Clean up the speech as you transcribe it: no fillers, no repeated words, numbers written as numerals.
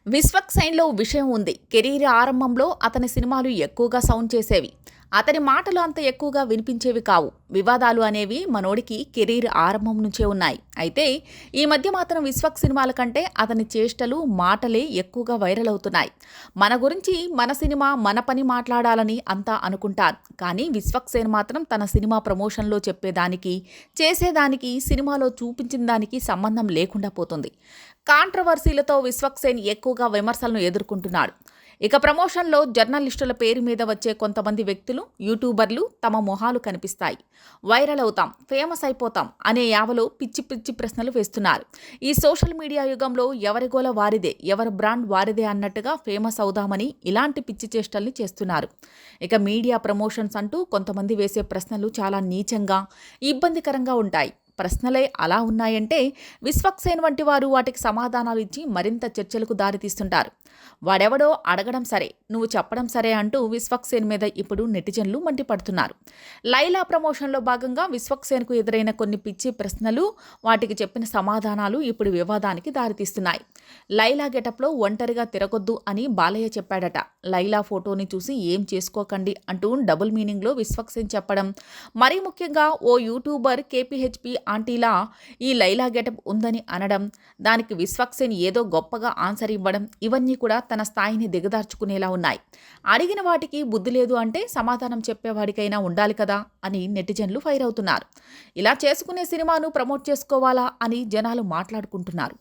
విశ్వక్ సేన్‌లో విషయం ఉంది. కెరీర్ ఆరంభంలో అతని సినిమాలు ఎక్కువగా సౌండ్ చేసేవి. అతని మాటలు అంత ఎక్కువగా వినిపించేవి కావు. వివాదాలు అనేవి మనోడికి కెరీర్ ఆరంభం నుంచే ఉన్నాయి. అయితే ఈ మధ్య మాత్రం విశ్వక్ సినిమాల కంటే అతని చేష్టలు, మాటలే ఎక్కువగా వైరల్ అవుతున్నాయి. మన గురించి, మన సినిమా, మన పని మాట్లాడాలని అంతా అనుకుంటారు. కానీ విశ్వక్ సేన్ మాత్రం తన సినిమా ప్రమోషన్‌లో చెప్పేదానికి, చేసేదానికి, సినిమాలో చూపించిన దానికి సంబంధం లేకుండా పోతుంది. కాంట్రవర్సీలతో విశ్వక్ సేన్ ఎక్కువగా విమర్శలను ఎదుర్కొంటున్నాడు. ఇక ప్రమోషన్లో జర్నలిస్టుల పేరు మీద వచ్చే కొంతమంది వ్యక్తులు, యూట్యూబర్లు తమ మొహాలు కనిపిస్తాయి, వైరల్ అవుతాం, ఫేమస్ అయిపోతాం అనే యావలో పిచ్చి పిచ్చి ప్రశ్నలు వేస్తున్నారు. ఈ సోషల్ మీడియా యుగంలో ఎవరి గోల వారిదే, ఎవరి బ్రాండ్ వారిదే అన్నట్టుగా ఫేమస్ అవుదామని ఇలాంటి పిచ్చి చేష్టల్ని చేస్తున్నారు. ఇక మీడియా ప్రమోషన్స్ అంటూ కొంతమంది వేసే ప్రశ్నలు చాలా నీచంగా, ఇబ్బందికరంగా ఉంటాయి. ప్రశ్నలే అలా ఉన్నాయంటే విశ్వక్ సేన్ వంటి వారు వాటికి సమాధానాలు ఇచ్చి మరింత చర్చలకు దారితీస్తుంటారు. వాడెవడో అడగడం సరే, నువ్వు చెప్పడం సరే అంటూ విశ్వక్ సేన్ మీద ఇప్పుడు నెటిజన్లు మండిపడుతున్నారు. లైలా ప్రమోషన్లో భాగంగా విశ్వక్ సేన్కు ఎదురైన కొన్ని పిచ్చి ప్రశ్నలు, వాటికి చెప్పిన సమాధానాలు ఇప్పుడు వివాదానికి దారితీస్తున్నాయి. లైలా గెటప్లో ఒంటరిగా తిరగొద్దు అని బాలయ్య చెప్పాడట. లైలా ఫోటోని చూసి ఏం చేసుకోకండి అంటూ డబుల్ మీనింగ్లో విశ్వక్ సేన్ చెప్పడం, మరీ ముఖ్యంగా ఓ యూట్యూబర్ కేపీహెచ్పీ ఆంటీలా ఈ లైలా గెటప్ ఉందని అనడం, దానికి విశ్వక్ సేన్ ఏదో గొప్పగా ఆన్సర్ ఇవ్వడం, ఇవన్నీ కూడా తన స్థాయిని దిగదార్చుకునేలా ఉన్నాయి. అడిగిన వాటికి బుద్ధి లేదు అంటే సమాధానం చెప్పేవాడికైనా ఉండాలి కదా అని నెటిజన్లు ఫైర్ అవుతున్నారు. ఇలా చేసుకునే సినిమాను ప్రమోట్ చేసుకోవాలా అని జనాలు మాట్లాడుకుంటున్నారు.